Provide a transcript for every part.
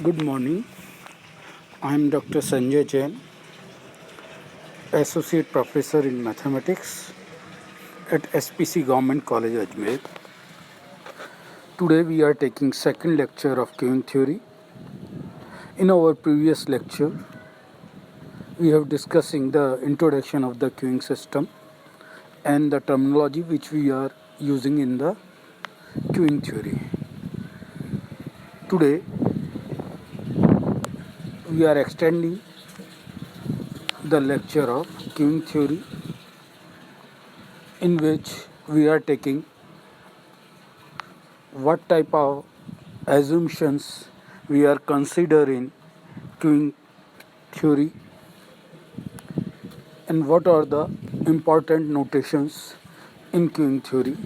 Good morning. I am Dr. Sanjay Jain, Associate Professor in Mathematics at SPC Government College, Ajmer. Today we are taking second lecture of queuing theory. In our previous lecture, we have discussing the introduction of the queuing system and the terminology which we are using in the queuing theory. Today we are extending the lecture of queuing theory, in which we are taking what type of assumptions we are considering queuing theory and what are the important notations in queuing theory.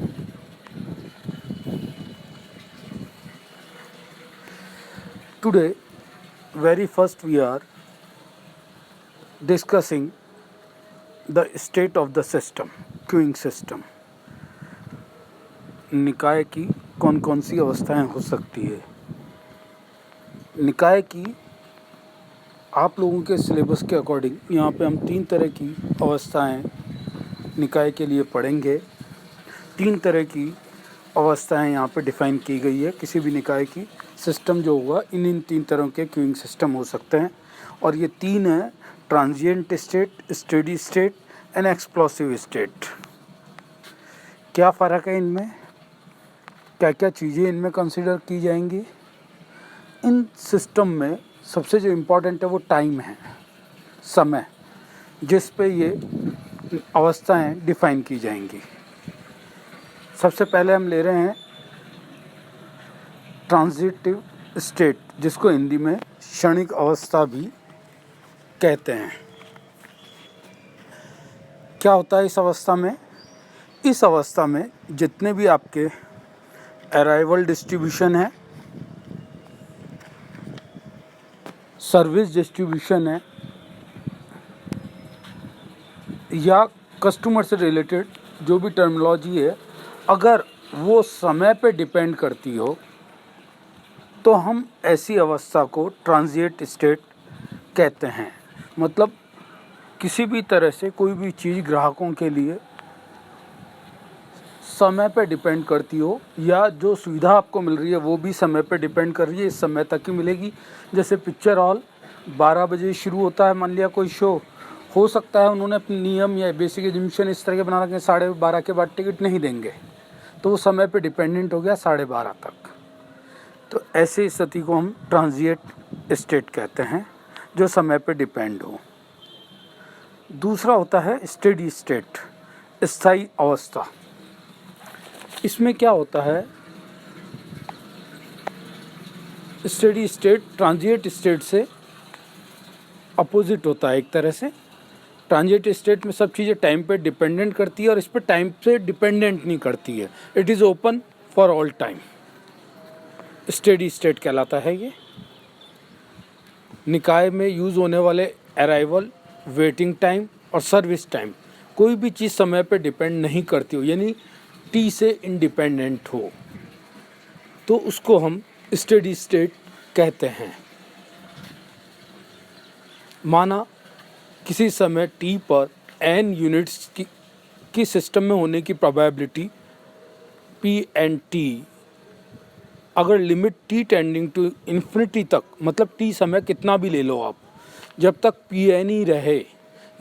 Today, very first we are discussing the state of the system, queuing system. निकाय की कौन कौन सी अवस्थाएं हो सकती है। निकाय की आप लोगों के सिलेबस के अकॉर्डिंग यहाँ पे हम 3 तरह की अवस्थाएं निकाय के लिए पढ़ेंगे। 3 तरह की अवस्थाएं यहाँ पे डिफाइन की गई है। किसी भी निकाय की सिस्टम जो होगा इन 3 तरह के क्यूइंग सिस्टम हो सकते हैं और ये 3 है: transient state, steady state and explosive state. क्या फ़र्क है इनमें, क्या क्या चीज़ें इनमें कंसिडर की जाएंगी। इन सिस्टम में सबसे जो इम्पोर्टेंट है वो टाइम है, समय, जिस पे ये अवस्थाएं डिफाइन की जाएंगी। सबसे पहले हम ले रहे हैं ट्रांजिटिव स्टेट, जिसको हिंदी में क्षणिक अवस्था भी कहते हैं। क्या होता है इस अवस्था में? इस अवस्था में जितने भी आपके अराइवल डिस्ट्रीब्यूशन है, सर्विस डिस्ट्रीब्यूशन है या कस्टमर से रिलेटेड जो भी टर्मिनोलॉजी है, अगर वो समय पे डिपेंड करती हो तो हम ऐसी अवस्था को ट्रांजिएंट स्टेट कहते हैं। मतलब किसी भी तरह से कोई भी चीज़ ग्राहकों के लिए समय पे डिपेंड करती हो या जो सुविधा आपको मिल रही है वो भी समय पे डिपेंड कर रही है, इस समय तक ही मिलेगी। जैसे पिक्चर हॉल 12 बजे शुरू होता है, मान लिया कोई शो, हो सकता है उन्होंने अपने नियम या बेसिक एजम्पशन इस तरह के बना रखे 12:30 के बाद टिकट नहीं देंगे, तो वो समय पे डिपेंडेंट हो गया 12:30 तक। तो ऐसी स्थिति को हम ट्रांजिएंट स्टेट कहते हैं, जो समय पे डिपेंड हो। दूसरा होता है स्टेडी स्टेट, स्थायी अवस्था। इसमें क्या होता है, स्टेडी स्टेट ट्रांजिएंट स्टेट से अपोजिट होता है एक तरह से। ट्रांजिएंट स्टेट में सब चीज़ें टाइम पे डिपेंडेंट करती है और इस पर टाइम से डिपेंडेंट नहीं करती है। It is open for all time, steady state कहलाता है ये। निकाय में यूज़ होने वाले अराइवल, वेटिंग टाइम और सर्विस टाइम, कोई भी चीज़ समय पे डिपेंड नहीं करती हो, यानी टी से इंडिपेंडेंट हो, तो उसको हम स्टेडी स्टेट कहते हैं। माना किसी समय टी पर n यूनिट्स की सिस्टम में होने की प्रोबेबिलिटी p(n)t, अगर limit t tending to infinity तक, मतलब t समय कितना भी ले लो आप, जब तक pn ही रहे,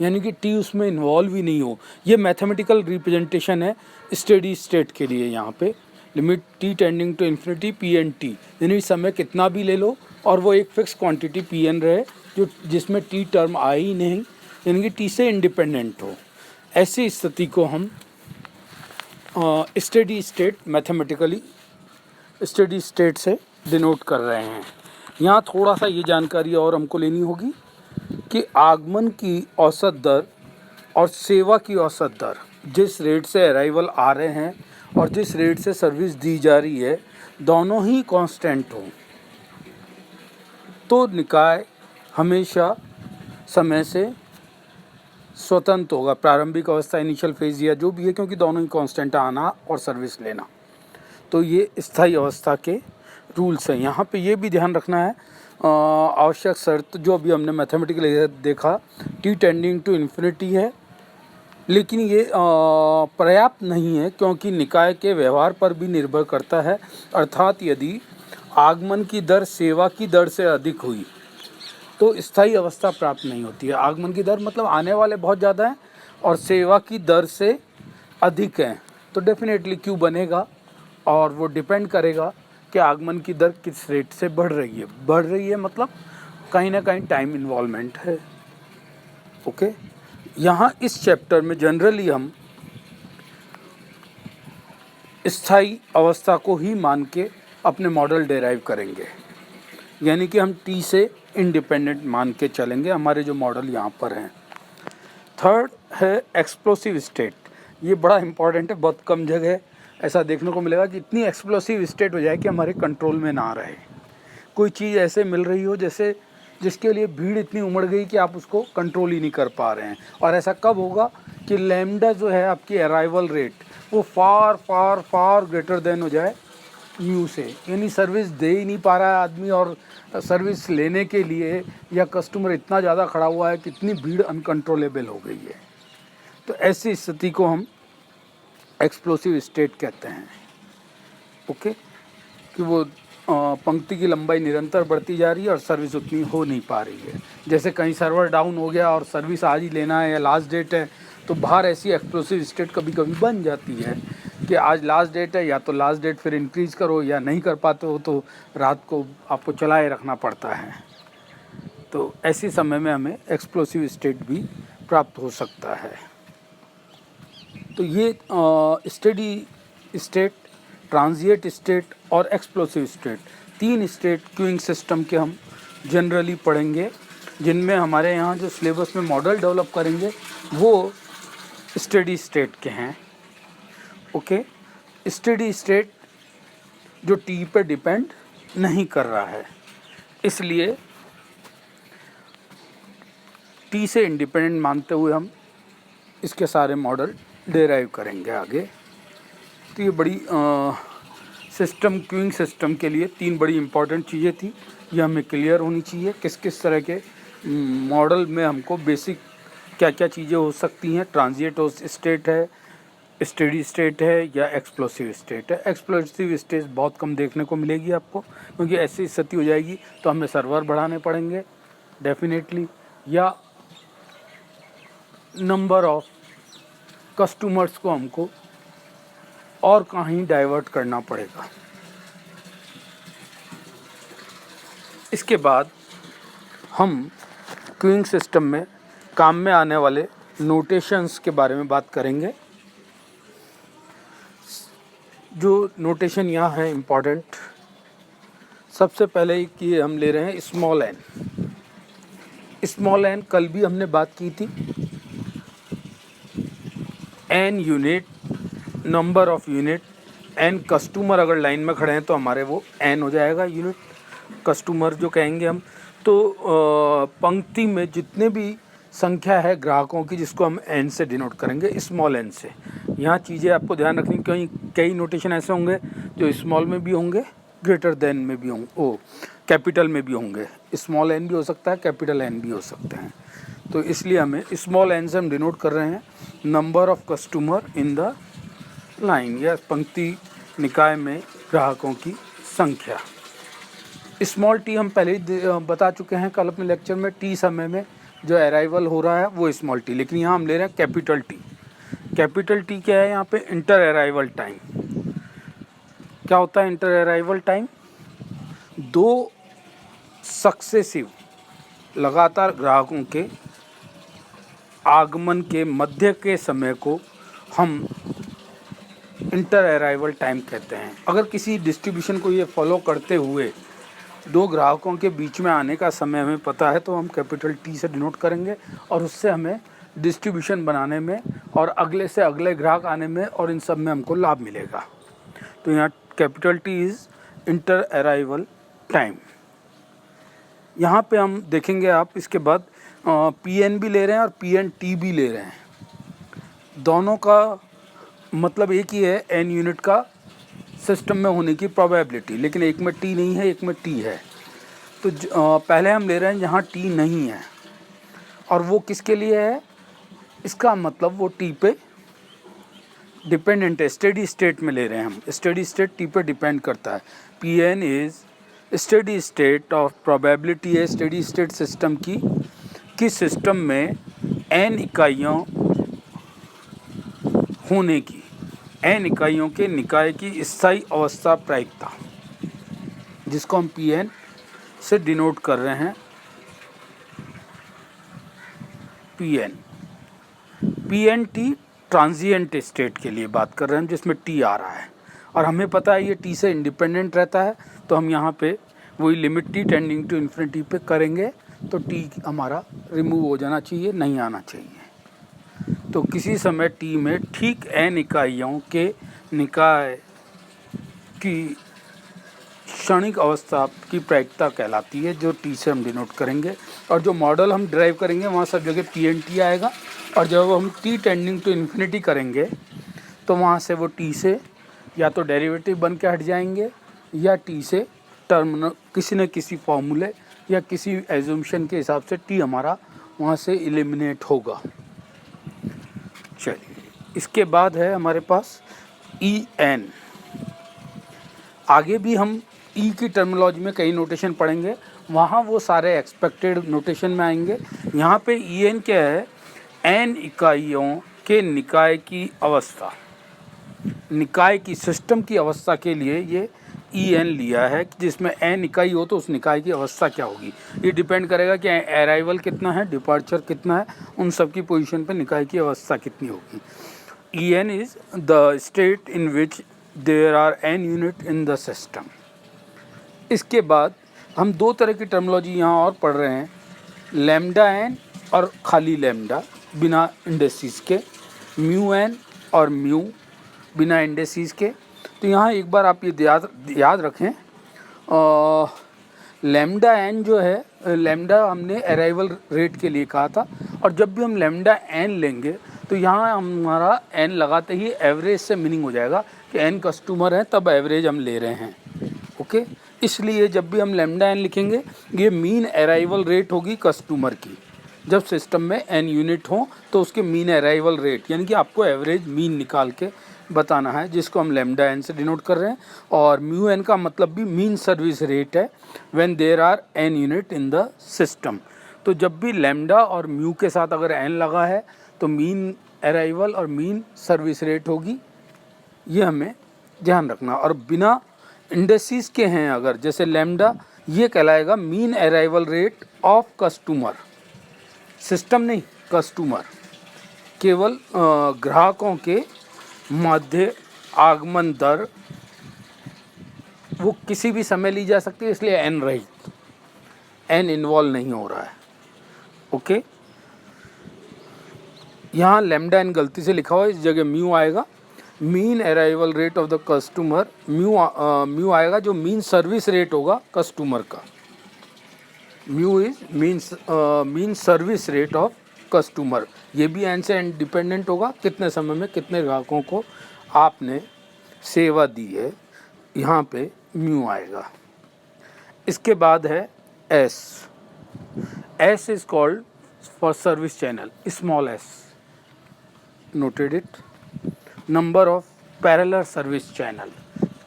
यानी कि t उसमें इन्वॉल्व ही नहीं हो, ये मैथमेटिकल रिप्रेजेंटेशन है स्टेडी स्टेट के लिए। यहाँ पे limit t tending to infinity p(n)t, यानी समय कितना भी ले लो और वो एक फिक्स क्वांटिटी pn रहे, जो जिसमें t टर्म आए ही नहीं, यानी कि t से इंडिपेंडेंट हो। ऐसी स्थिति को हम steady state, mathematically steady state से डिनोट कर रहे हैं। यहाँ थोड़ा सा ये जानकारी और हमको लेनी होगी कि आगमन की औसत दर और सेवा की औसत दर, जिस रेट से अराइवल आ रहे हैं और जिस रेट से सर्विस दी जा रही है, दोनों ही कांस्टेंट हो तो निकाय हमेशा समय से स्वतंत्र होगा। प्रारंभिक अवस्था, इनिशियल फेज या जो भी है, क्योंकि दोनों ही कांस्टेंट, आना और सर्विस लेना। तो ये स्थायी अवस्था के रूल्स हैं। यहाँ पे ये भी ध्यान रखना है, आवश्यक शर्त जो अभी हमने मैथमेटिकली देखा, टी टेंडिंग टू इन्फिनिटी है, लेकिन ये पर्याप्त नहीं है क्योंकि निकाय के व्यवहार पर भी निर्भर करता है। अर्थात यदि आगमन की दर सेवा की दर से अधिक हुई तो स्थायी अवस्था प्राप्त नहीं होती है। आगमन की दर मतलब आने वाले बहुत ज़्यादा हैं और सेवा की दर से अधिक हैं तो डेफिनेटली क्यू बनेगा, और वो डिपेंड करेगा कि आगमन की दर किस रेट से बढ़ रही है मतलब कहीं ना कहीं टाइम इन्वॉल्वमेंट है। ओके, यहाँ इस चैप्टर में जनरली हम स्थायी अवस्था को ही मान के अपने मॉडल डेराइव करेंगे, यानी कि हम टी से इंडिपेंडेंट मान के चलेंगे हमारे जो मॉडल यहाँ पर हैं। थर्ड है एक्सप्लोसिव स्टेट। ये बड़ा इंपॉर्टेंट है, बहुत कम जगह ऐसा देखने को मिलेगा कि इतनी एक्सप्लोसिव स्टेट हो जाए कि हमारे कंट्रोल में ना रहे। कोई चीज़ ऐसे मिल रही हो जैसे जिसके लिए भीड़ इतनी उमड़ गई कि आप उसको कंट्रोल ही नहीं कर पा रहे हैं। और ऐसा कब होगा कि लैम्डा जो है आपकी अराइवल रेट वो फार फार फार ग्रेटर देन हो जाए म्यू से, यानी सर्विस दे ही नहीं पा रहा है आदमी, और सर्विस लेने के लिए या कस्टमर इतना ज़्यादा खड़ा हुआ है कि इतनी भीड़ अनकंट्रोलेबल हो गई है। तो ऐसी स्थिति को हम एक्सप्लोसिव स्टेट कहते हैं। ओके, कि वो पंक्ति की लंबाई निरंतर बढ़ती जा रही है और सर्विस उतनी हो नहीं पा रही है। जैसे कहीं सर्वर डाउन हो गया और सर्विस आज ही लेना है या लास्ट डेट है, तो बाहर ऐसी एक्सप्लोसिव स्टेट कभी कभी बन जाती है कि आज लास्ट डेट है, या तो लास्ट डेट फिर इंक्रीज़ करो, या नहीं कर पाते हो तो रात को आपको चलाए रखना पड़ता है। तो ऐसे समय में हमें एक्सप्लोसिव स्टेट भी प्राप्त हो सकता है। तो ये स्टेडी स्टेट, ट्रांजिएंट स्टेट और एक्सप्लोसिव स्टेट, तीन स्टेट क्यूइंग सिस्टम के हम जनरली पढ़ेंगे, जिनमें हमारे यहाँ जो सिलेबस में मॉडल डेवलप करेंगे वो स्टेडी स्टेट के हैं। ओके, स्टेडी स्टेट जो टी पे डिपेंड नहीं कर रहा है, इसलिए टी से इंडिपेंडेंट मानते हुए हम इसके सारे मॉडल डेराइव करेंगे आगे। तो ये बड़ी सिस्टम, क्यूइंग सिस्टम के लिए तीन बड़ी इंपॉर्टेंट चीज़ें थी, ये हमें क्लियर होनी चाहिए। किस किस तरह के मॉडल में हमको बेसिक क्या क्या चीज़ें हो सकती हैं, ट्रांजिएंट स्टेट है, स्टेडी स्टेट है या एक्सप्लोसिव स्टेट है। एक्सप्लोसिव स्टेट बहुत कम देखने को मिलेगी आपको, क्योंकि ऐसी स्थिति हो जाएगी तो हमें सर्वर बढ़ाने पड़ेंगे डेफिनेटली, या नंबर ऑफ कस्टमर्स को हमको और कहीं डाइवर्ट करना पड़ेगा। इसके बाद हम क्यूइंग सिस्टम में काम में आने वाले नोटेशंस के बारे में बात करेंगे। जो नोटेशन यहाँ है इम्पॉर्टेंट, सबसे पहले कि हम ले रहे हैं स्मॉल एन। स्मॉल एन कल भी हमने बात की थी, N unit, number of unit, N customer अगर लाइन में खड़े हैं तो हमारे वो एन हो जाएगा यूनिट कस्टमर जो कहेंगे हम। तो पंक्ति में जितने भी संख्या है ग्राहकों की जिसको हम एन से डिनोट करेंगे, स्मॉल एन से। यहाँ चीज़ें आपको ध्यान रखनी, कई नोटेशन ऐसे होंगे जो स्मॉल में भी होंगे, ग्रेटर देन में भी होंगे, कैपिटल में भी होंगे। स्मॉल एन भी हो सकता है, कैपिटल एन भी हो सकते हैं। तो इसलिए हमें स्मॉल एन से हम डिनोट कर रहे हैं number of customer in the line, या पंक्ति निकाय में ग्राहकों की संख्या। स्मॉल टी हम पहले ही बता चुके हैं कल अपने लेक्चर में, टी समय में जो अराइवल हो रहा है वो स्मॉल टी, लेकिन यहाँ हम ले रहे हैं कैपिटल टी। कैपिटल टी क्या है यहाँ पे? Inter arrival time. क्या होता है इंटर अराइवल टाइम? दो सक्सेसिव लगातार ग्राहकों के आगमन के मध्य के समय को हम इंटर अराइवल टाइम कहते हैं। अगर किसी डिस्ट्रीब्यूशन को ये फॉलो करते हुए दो ग्राहकों के बीच में आने का समय हमें पता है तो हम कैपिटल टी से डिनोट करेंगे, और उससे हमें डिस्ट्रीब्यूशन बनाने में और अगले से अगले ग्राहक आने में और इन सब में हमको लाभ मिलेगा। तो यहाँ capital T is inter arrival time. यहाँ पे हम देखेंगे आप इसके बाद पी एन भी ले रहे हैं और पी एन टी भी ले रहे हैं। दोनों का मतलब एक ही है, एन यूनिट का सिस्टम में होने की प्रोबेबिलिटी, लेकिन एक में टी नहीं है, एक में टी है। तो पहले हम ले रहे हैं जहाँ टी नहीं है, और वो किसके लिए है, इसका मतलब वो टी पे डिपेंडेंट है, स्टेडी स्टेट में ले रहे हैं हम। स्टेडी स्टेट टी पे डिपेंड करता है। P N is steady state of probability है स्टेडी स्टेट सिस्टम की, किस सिस्टम में n इकाइयों होने की, n इकाइयों के निकाय की स्थायी अवस्था प्रायिकता, जिसको हम पी एन से डिनोट कर रहे हैं। P N T transient state के लिए बात कर रहे हैं, जिसमें टी आ रहा है, और हमें पता है ये टी से इंडिपेंडेंट रहता है, तो हम यहाँ पे वही limit T tending to infinity पे करेंगे, तो टी हमारा रिमूव हो जाना चाहिए, नहीं आना चाहिए। तो किसी समय टी में ठीक n इकाइयों के निकाय की क्षणिक अवस्था की प्रायिकता कहलाती है, जो टी से हम डिनोट करेंगे। और जो मॉडल हम ड्राइव करेंगे वहाँ सब जगह पी एन टी आएगा, और जब हम टी टेंडिंग टू इन्फिनिटी करेंगे तो वहाँ से वो टी से या तो डेरिवेटिव बन के हट जाएंगे, या टी से टर्म किसी न किसी फॉर्मूले या किसी एजम्पशन के हिसाब से टी हमारा वहाँ से एलिमिनेट होगा। चलिए, इसके बाद है हमारे पास ई एन। आगे भी हम ई की टर्मिनोलॉजी में कई नोटेशन पढ़ेंगे, वहाँ वो सारे एक्सपेक्टेड नोटेशन में आएंगे। यहाँ पे ई एन क्या है, एन इकाइयों के निकाय की अवस्था, निकाय की सिस्टम की अवस्था के लिए ये ई एन लिया है, जिसमें एन इकाई हो तो उस निकाय की अवस्था क्या होगी। ये डिपेंड करेगा कि अराइवल कितना है, डिपार्चर कितना है, उन सब की पोजीशन पे निकाय की अवस्था कितनी होगी। E N is the state in which there are N unit in the system. इसके बाद हम दो तरह की टर्मिनोलॉजी यहाँ और पढ़ रहे हैं, लैम्डा एन और खाली लैम्डा बिना इंडेसिस के, म्यू एन और म्यू बिना इंडेसिस के। तो यहाँ एक बार आप ये याद रखें, लैम्डा एन जो है, लैम्डा हमने अराइवल रेट के लिए कहा था, और जब भी हम लैम्डा एन लेंगे तो यहाँ हमारा एन लगाते ही एवरेज से मीनिंग हो जाएगा कि एन कस्टमर हैं तब एवरेज हम ले रहे हैं। ओके, इसलिए जब भी हम लैम्डा एन लिखेंगे ये मीन अराइवल रेट होगी कस्टमर की। जब सिस्टम में एन यूनिट हो तो उसके मीन अराइवल रेट, यानी कि आपको एवरेज मीन निकाल के बताना है, जिसको हम लैम्डा एन से डिनोट कर रहे हैं। और म्यू एन का मतलब भी मीन सर्विस रेट है when there are N unit in the system. तो जब भी लैम्डा और म्यू के साथ अगर एन लगा है तो मीन अराइवल और मीन सर्विस रेट होगी, ये हमें ध्यान रखना। और बिना इंडेसिस के हैं अगर, जैसे लैम्डा, ये कहलाएगा mean arrival rate of customer, system नहीं कस्टमर, केवल ग्राहकों के मध्य आगमन दर, वो किसी भी समय ली जा सकती है, इसलिए एन रहित, एन इन्वॉल्व नहीं हो रहा है। ओके, यहाँ लैम्डा एन गलती से लिखा हुआ है, इस जगह म्यू आएगा, mean arrival rate of the customer. Mu आएगा जो मीन सर्विस रेट होगा कस्टमर का। Mu is mean service rate of customer. ये भी एन से इंडिपेंडेंट होगा, कितने समय में कितने ग्राहकों को आपने सेवा दी है, यहाँ पे म्यू आएगा। इसके बाद है S. S is called for service channel, small S, noted it. Number of parallel service channel,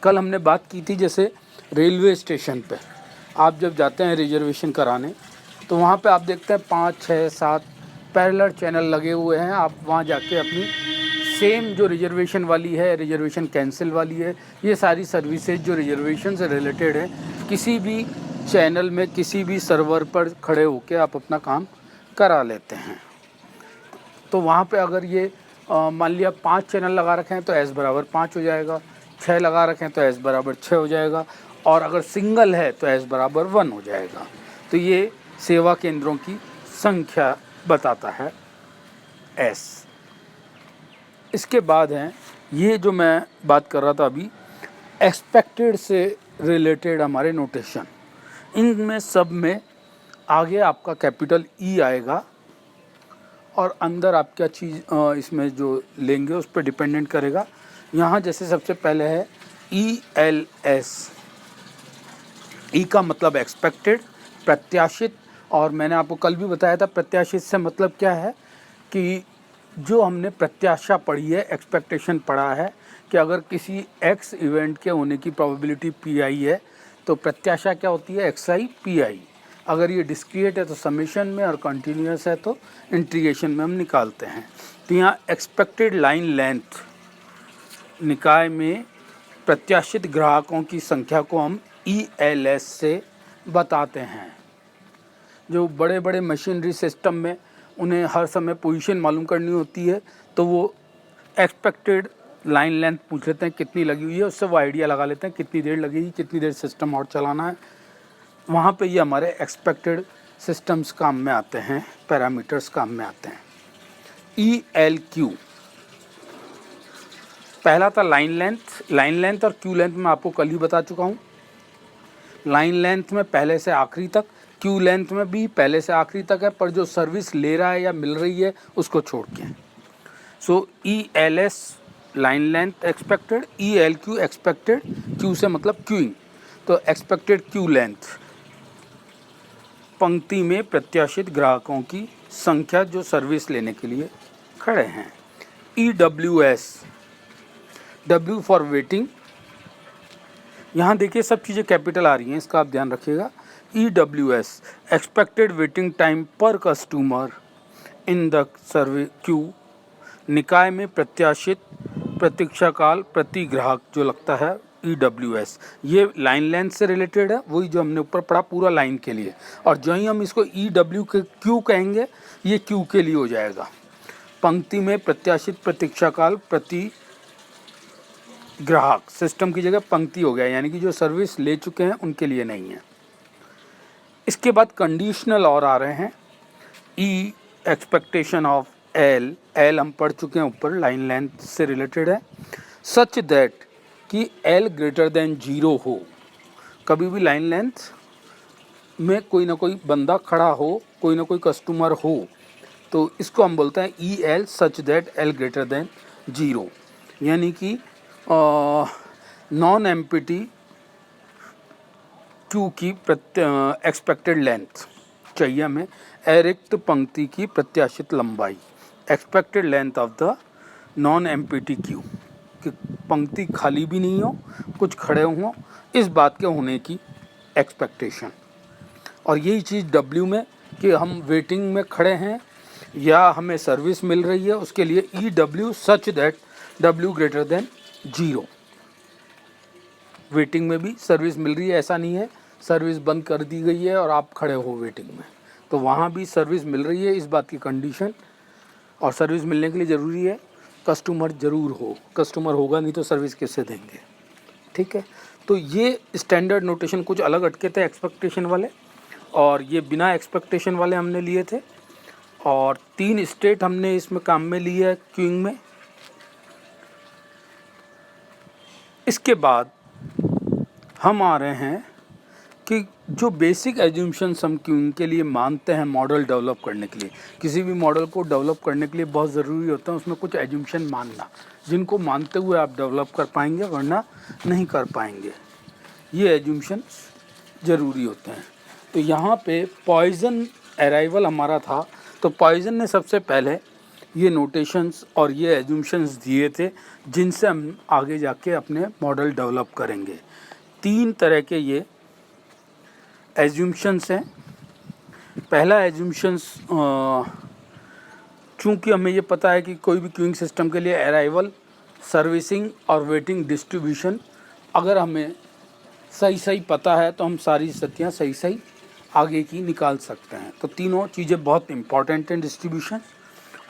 कल हमने बात की थी, जैसे रेलवे स्टेशन पे आप जब जाते हैं रिजर्वेशन कराने तो वहाँ पे आप देखते हैं 5, 6, 7 पैरेलल चैनल लगे हुए हैं। आप वहाँ जाके अपनी सेम जो रिजर्वेशन वाली है, रिजर्वेशन कैंसिल वाली है, ये सारी सर्विसेज जो रिजर्वेशन से रिलेटेड है, किसी भी चैनल में किसी भी सर्वर पर खड़े होकर आप अपना काम करा लेते हैं। तो वहाँ पे अगर ये मान लिया 5 चैनल लगा रखे हैं तो एस बराबर 5 हो जाएगा, 6 लगा रखे हैं तो एस बराबर 6 हो जाएगा, और अगर सिंगल है तो एस बराबर 1 हो जाएगा। तो ये सेवा केंद्रों की संख्या बताता है एस। इसके बाद हैं ये जो मैं बात कर रहा था अभी, एक्सपेक्टेड से रिलेटेड हमारे नोटेशन, इनमें सब में आगे आपका कैपिटल ई आएगा, और अंदर आप क्या चीज़ इसमें जो लेंगे उस पर डिपेंडेंट करेगा। यहाँ जैसे सबसे पहले है ELS, ई का मतलब एक्सपेक्टेड, प्रत्याशित। और मैंने आपको कल भी बताया था प्रत्याशित से मतलब क्या है कि जो हमने प्रत्याशा पढ़ी है, एक्सपेक्टेशन पढ़ा है कि अगर किसी एक्स इवेंट के होने की प्रोबेबिलिटी PI है तो प्रत्याशा क्या होती है, XI PI। अगर ये डिस्क्रिएट है तो समेशन में, और कंटिन्यूस है तो इंटीग्रेशन में हम निकालते हैं। तो यहाँ एक्सपेक्टेड लाइन लेंथ, निकाय में प्रत्याशित ग्राहकों की संख्या को हम ELS से बताते हैं। जो बड़े बड़े मशीनरी सिस्टम में उन्हें हर समय पोजीशन मालूम करनी होती है तो वो एक्सपेक्टेड लाइन लेंथ पूछ लेते हैं कितनी लगी हुई है, उससे वो आइडिया लगा लेते हैं कितनी देर लगेगी, कितनी देर सिस्टम और चलाना है। वहाँ पे ये हमारे एक्सपेक्टेड सिस्टम्स काम में आते हैं, पैरामीटर्स काम में आते हैं। ELQ पहला था लाइन लेंथ। लाइन लेंथ और क्यू लेंथ मैं आपको कल ही बता चुका हूँ। लाइन लेंथ में पहले से आखिरी तक, क्यू लेंथ में भी पहले से आखिरी तक है, पर जो सर्विस ले रहा है या मिल रही है उसको छोड़ के। सो ELS line length expected, ELQ expected, Q से मतलब क्यूइंग। तो एक्सपेक्टेड क्यू लेंथ, पंक्ति में प्रत्याशित ग्राहकों की संख्या जो सर्विस लेने के लिए खड़े हैं। EWS, W for waiting. यहाँ देखिए सब चीज़ें कैपिटल आ रही हैं, इसका आप ध्यान रखिएगा। EWS एक्सपेक्टेड वेटिंग टाइम पर customer in the survey Q, निकाय में प्रत्याशित प्रतीक्षा काल प्रति ग्राहक जो लगता है EWS। ये लाइन लेंथ से रिलेटेड है, वही जो हमने ऊपर पढ़ा पूरा लाइन के लिए। और जो ही हम इसको EWQ कहेंगे ये क्यू के लिए हो जाएगा। पंक्ति में प्रत्याशित प्रतीक्षा काल प्रति ग्राहक, सिस्टम की जगह पंक्ति हो गया, यानी कि जो सर्विस ले चुके हैं उनके लिए नहीं है। इसके बाद कंडीशनल और आ रहे हैं। E expectation of L, L हम पढ़ चुके हैं ऊपर, लाइन लेंथ से रिलेटेड है। सच दैट कि L ग्रेटर देन 0 हो। कभी भी लाइन लेंथ में कोई ना कोई बंदा खड़ा हो, कोई ना कोई कस्टमर हो, तो इसको हम बोलते हैं EL such that L greater than 0, यानी कि नॉन एम्प्टी क्यू की एक्सपेक्टेड लेंथ चाहिए हमें, अरिक्त पंक्ति की प्रत्याशित लंबाई, expected length of the non empty Q, कि पंक्ति खाली भी नहीं हो, कुछ खड़े हों, इस बात के होने की एक्सपेक्टेशन। और यही चीज़ W में कि हम वेटिंग में खड़े हैं या हमें सर्विस मिल रही है, उसके लिए EW such that W greater than 0। Waiting में भी सर्विस मिल रही है, ऐसा नहीं है सर्विस बंद कर दी गई है और आप खड़े हो वेटिंग में, तो वहाँ भी सर्विस मिल रही है, इस बात की कंडीशन। और सर्विस मिलने के लिए ज़रूरी है कस्टमर ज़रूर हो, कस्टमर होगा नहीं तो सर्विस कैसे देंगे, ठीक है। तो ये स्टैंडर्ड नोटेशन कुछ अलग अटके थे एक्सपेक्टेशन वाले, और ये बिना एक्सपेक्टेशन वाले हमने लिए थे। और 3 स्टेट हमने इसमें काम में लिए है क्यूइंग में। इसके बाद हम आ रहे हैं कि जो बेसिक एज्यूम्शंस हम क्यूइंग के लिए मानते हैं मॉडल डेवलप करने के लिए, किसी भी मॉडल को डेवलप करने के लिए बहुत ज़रूरी होता है उसमें कुछ एज्यूम्शन मानना, जिनको मानते हुए आप डेवलप कर पाएंगे, वरना नहीं कर पाएंगे। ये एज्यूम्शंस ज़रूरी होते हैं। तो यहाँ पे पॉइजन अराइवल हमारा था, तो पॉइजन ने सबसे पहले ये नोटेशंस और ये एज्यूम्शंस दिए थे जिनसे हम आगे जाके अपने मॉडल डेवलप करेंगे। 3 तरह के ये एज्यूम्शंस हैं। पहला एज्यूम्शंस, चूँकि हमें ये पता है कि कोई भी क्यूइंग सिस्टम के लिए अराइवल, सर्विसिंग और वेटिंग डिस्ट्रीब्यूशन अगर हमें सही सही पता है तो हम सारी स्थितियाँ सही सही आगे की निकाल सकते हैं। तो तीनों चीज़ें बहुत इम्पॉर्टेंट हैं डिस्ट्रीब्यूशन,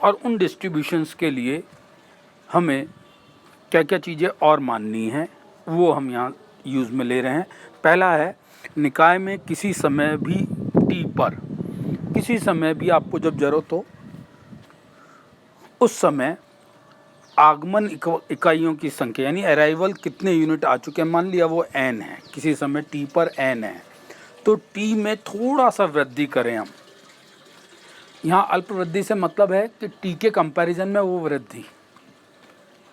और उन डिस्ट्रीब्यूशंस के लिए हमें क्या क्या चीज़ें और माननी हैं वो हम यहाँ यूज़ में ले रहे हैं। पहला है निकाय में किसी समय भी टी पर, किसी समय भी आपको जब ज़रूरत हो उस समय आगमन इकाइयों की संख्या, यानी अराइवल कितने यूनिट आ चुके हैं, मान लिया वो n है, किसी समय t पर n है, तो t में थोड़ा सा वृद्धि करें हम। यहाँ अल्प वृद्धि से मतलब है कि t के कंपैरिजन में वो वृद्धि।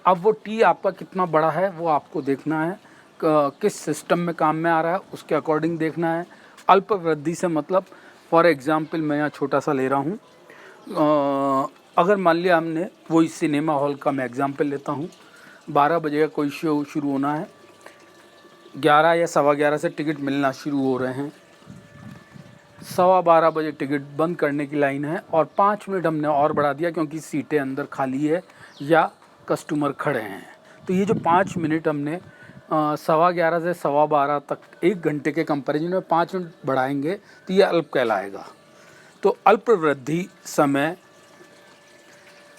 अब वो t आपका कितना बड़ा है वो आपको देखना है, किस सिस्टम में काम में आ रहा है उसके अकॉर्डिंग देखना है। अल्प वृद्धि से मतलब फॉर एग्जांपल मैं यहाँ छोटा सा ले रहा हूँ, अगर मान लिया हमने वही सिनेमा हॉल का मैं एग्जांपल लेता हूँ, 12 बजे का कोई शो शुरू होना है, 11 या 11:15 से टिकट मिलना शुरू हो रहे हैं, 12:15 बजे टिकट बंद करने की लाइन है और 5 मिनट हमने और बढ़ा दिया क्योंकि सीटें अंदर खाली है या कस्टमर खड़े हैं। तो ये जो 5 मिनट हमने 11:15 से 12:15 तक 1 घंटे के कंपैरिजन में 5 मिनट बढ़ाएंगे तो ये अल्प कहलाएगा। तो अल्प वृद्धि समय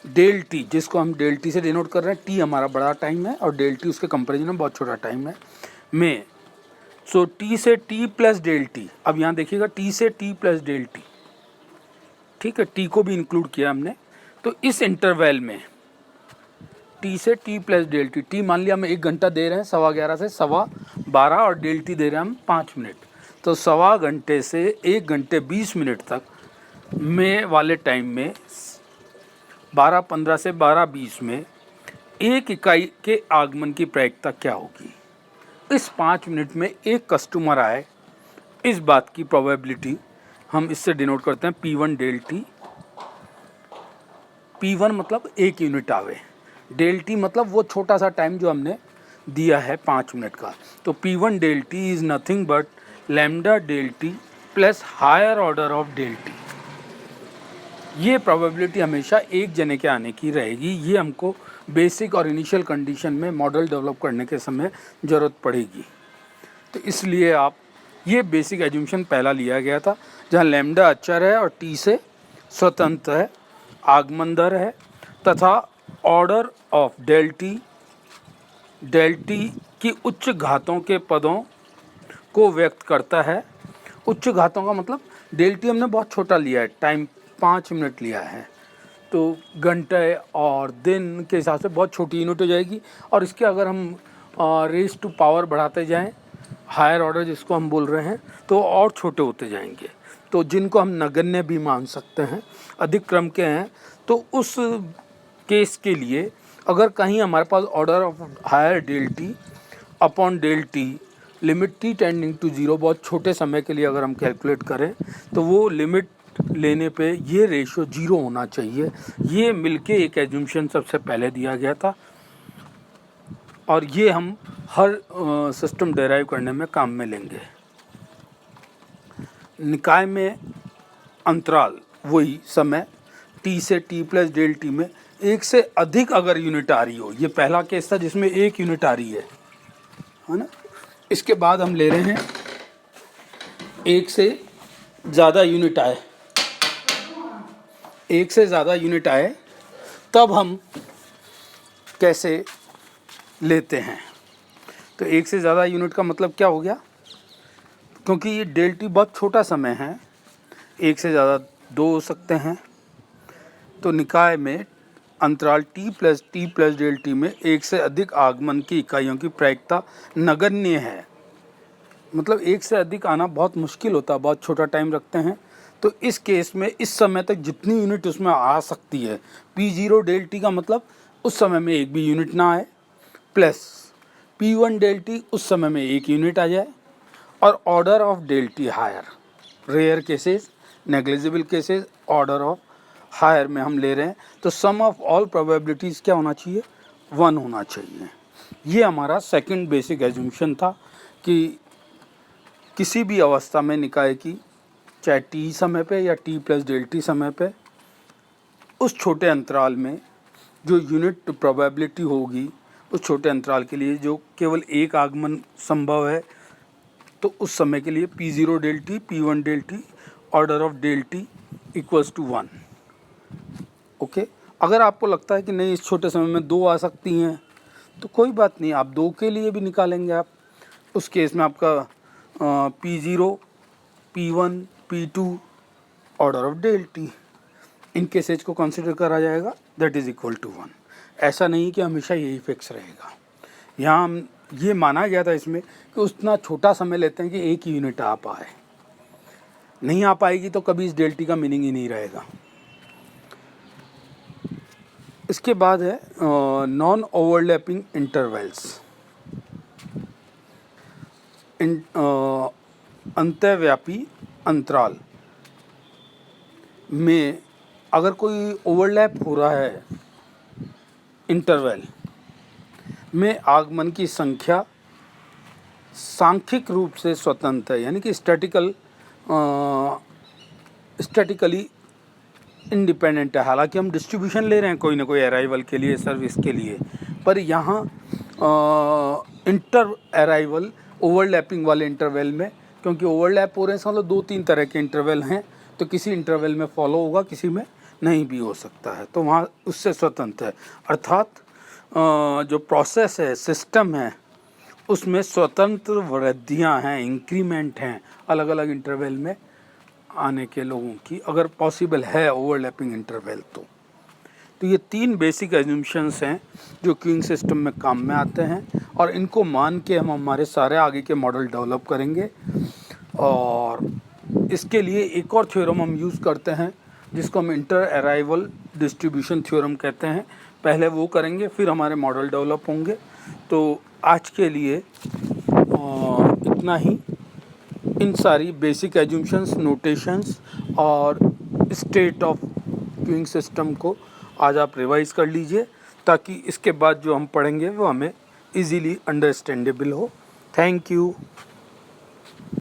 डेल टी, जिसको हम डेल टी से डिनोट कर रहे हैं, टी हमारा बड़ा टाइम है और डेल टी उसके कंपैरिजन में बहुत छोटा टाइम है, में सो टी से टी प्लस डेल टी। अब यहाँ देखिएगा टी से टी प्लस डेल टी, ठीक है, टी को भी इंक्लूड किया हमने। तो इस इंटरवल में टी से T plus del T, T मान लिया हम 1 घंटा दे रहे हैं 11:15 से 12:15 और डेल टी दे रहे हैं हम 5 मिनट। तो 1.25 घंटे से 1 घंटे 20 मिनट तक में वाले टाइम में 12:15 से 12:20 में 1 इकाई के आगमन की प्रायिकता क्या होगी। इस 5 मिनट में एक कस्टमर आए, इस बात की प्रोबेबिलिटी हम इससे डिनोट करते हैं P1 डेल टी। P1 मतलब 1 यूनिट आवे, डेल टी मतलब वो छोटा सा टाइम जो हमने दिया है 5 मिनट का। तो P1 del T is nothing but lambda del T plus higher order of del T. ये प्रोबेबिलिटी हमेशा एक जने के आने की रहेगी। ये हमको बेसिक और इनिशियल कंडीशन में मॉडल डेवलप करने के समय ज़रूरत पड़ेगी। तो इसलिए आप ये बेसिक एज्यूम्शन पहला लिया गया था, जहाँ लैम्डा अचर है और टी से स्वतंत्र है, आगमन दर है तथा ऑर्डर ऑफ डेल टी की उच्च घातों के पदों को व्यक्त करता है। उच्च घातों का मतलब डेल टी हमने बहुत छोटा लिया है, टाइम 5 मिनट लिया है, तो घंटे और दिन के हिसाब से बहुत छोटी यूनिट हो जाएगी। और इसके अगर हम रेस टू पावर बढ़ाते जाएं, हायर ऑर्डर जिसको हम बोल रहे हैं, तो और छोटे होते जाएंगे, तो जिनको हम नगण्य भी मान सकते हैं, अधिक क्रम के हैं। तो उस केस के लिए अगर कहीं हमारे पास order of higher del T upon del T limit T tending to 0 बहुत छोटे समय के लिए अगर हम कैलकुलेट करें, तो वो लिमिट लेने पे ये रेशियो 0 होना चाहिए। ये मिलके एक एज्यूम्शन सबसे पहले दिया गया था और ये हम हर सिस्टम डेराइव करने में काम में लेंगे। निकाय में अंतराल वही समय टी से टी प्लस डेल टी में 1 से अधिक अगर यूनिट आ रही हो, ये पहला केस था जिसमें 1 यूनिट आ रही है ना। इसके बाद हम ले रहे हैं 1 से ज़्यादा यूनिट आए, 1 से ज़्यादा यूनिट आए तब हम कैसे लेते हैं। तो 1 से ज़्यादा यूनिट का मतलब क्या हो गया, क्योंकि ये डेल टी बहुत छोटा समय है, 1 से ज़्यादा 2 हो सकते हैं। तो निकाय में अंतराल टी प्लस डेल टी में 1 से अधिक आगमन की इकाइयों की प्रायिकता नगण्य है। मतलब 1 से अधिक आना बहुत मुश्किल होता है, बहुत छोटा टाइम रखते हैं। तो इस केस में इस समय तक जितनी यूनिट उसमें आ सकती है, P0 डेल टी का मतलब उस समय में एक भी यूनिट ना आए, प्लस P1 डेल टी उस समय में 1 यूनिट आ जाए, और order of del T higher, rare cases, negligible cases, order of higher में हम ले रहे हैं। तो सम ऑफ ऑल प्रोबेबिलिटीज़ क्या होना चाहिए, 1 होना चाहिए। ये हमारा सेकंड बेसिक एज्यूम्शन था कि किसी भी अवस्था में निकाय की, चाहे टी समय पे या टी प्लस डेल टी समय पे, उस छोटे अंतराल में जो यूनिट प्रोबेबिलिटी होगी उस छोटे अंतराल के लिए जो केवल एक आगमन संभव है, तो उस समय के लिए P0 del T, P1 del T, order of del T equals to 1। Okay, अगर आपको लगता है कि नहीं इस छोटे समय में 2 आ सकती हैं, तो कोई बात नहीं, आप 2 के लिए भी निकालेंगे आप। उस केस में आपका P0, P1, P2, order of del T, इन केसेज को कंसिडर करा जाएगा, दैट इज़ इक्वल टू 1। ऐसा नहीं कि हमेशा यही फिक्स रहेगा। यहाँ हम ये माना गया था इसमें कि उतना छोटा समय लेते हैं कि 1 यूनिट आ पाए, नहीं आ पाएगी तो कभी इस डेल टी का मीनिंग ही नहीं रहेगा। इसके बाद है नॉन ओवरलैपिंग इंटरवल्स। अंतर्व्यापी अंतराल में अगर कोई ओवरलैप हो रहा है इंटरवल में, आगमन की संख्या सांख्यिक रूप से स्वतंत्र है, यानी कि स्टैटिकली इंडिपेंडेंट है। हालांकि हम डिस्ट्रीब्यूशन ले रहे हैं कोई ना कोई अराइवल के लिए, सर्विस के लिए, पर यहाँ इंटर अराइवल ओवरलैपिंग वाले इंटरवल में, क्योंकि ओवरलैप हो रहे हैं, मतलब 2-3 तरह के इंटरवल हैं, तो किसी इंटरवल में फॉलो होगा, किसी में नहीं भी हो सकता है, तो वहाँ उससे स्वतंत्र है। अर्थात जो प्रोसेस है, सिस्टम है, उसमें स्वतंत्र वृद्धियाँ हैं, इंक्रीमेंट हैं अलग अलग इंटरवल में आने के लोगों की, अगर पॉसिबल है ओवरलैपिंग इंटरवल तो ये 3 बेसिक एज्यूम्शंस हैं जो क्यूइंग सिस्टम में काम में आते हैं, और इनको मान के हम हमारे सारे आगे के मॉडल डेवलप करेंगे। और इसके लिए एक और थ्योरम हम यूज़ करते हैं जिसको हम इंटर अराइवल डिस्ट्रीब्यूशन थ्योरम कहते हैं। पहले वो करेंगे, फिर हमारे मॉडल डेवलप होंगे। तो आज के लिए इतना ही। इन सारी बेसिक एज्यूम्शंस, नोटेशंस और स्टेट ऑफ क्यूइंग सिस्टम को आज आप रिवाइज कर लीजिए, ताकि इसके बाद जो हम पढ़ेंगे वो हमें इजीली अंडरस्टैंडेबल हो। Thank you.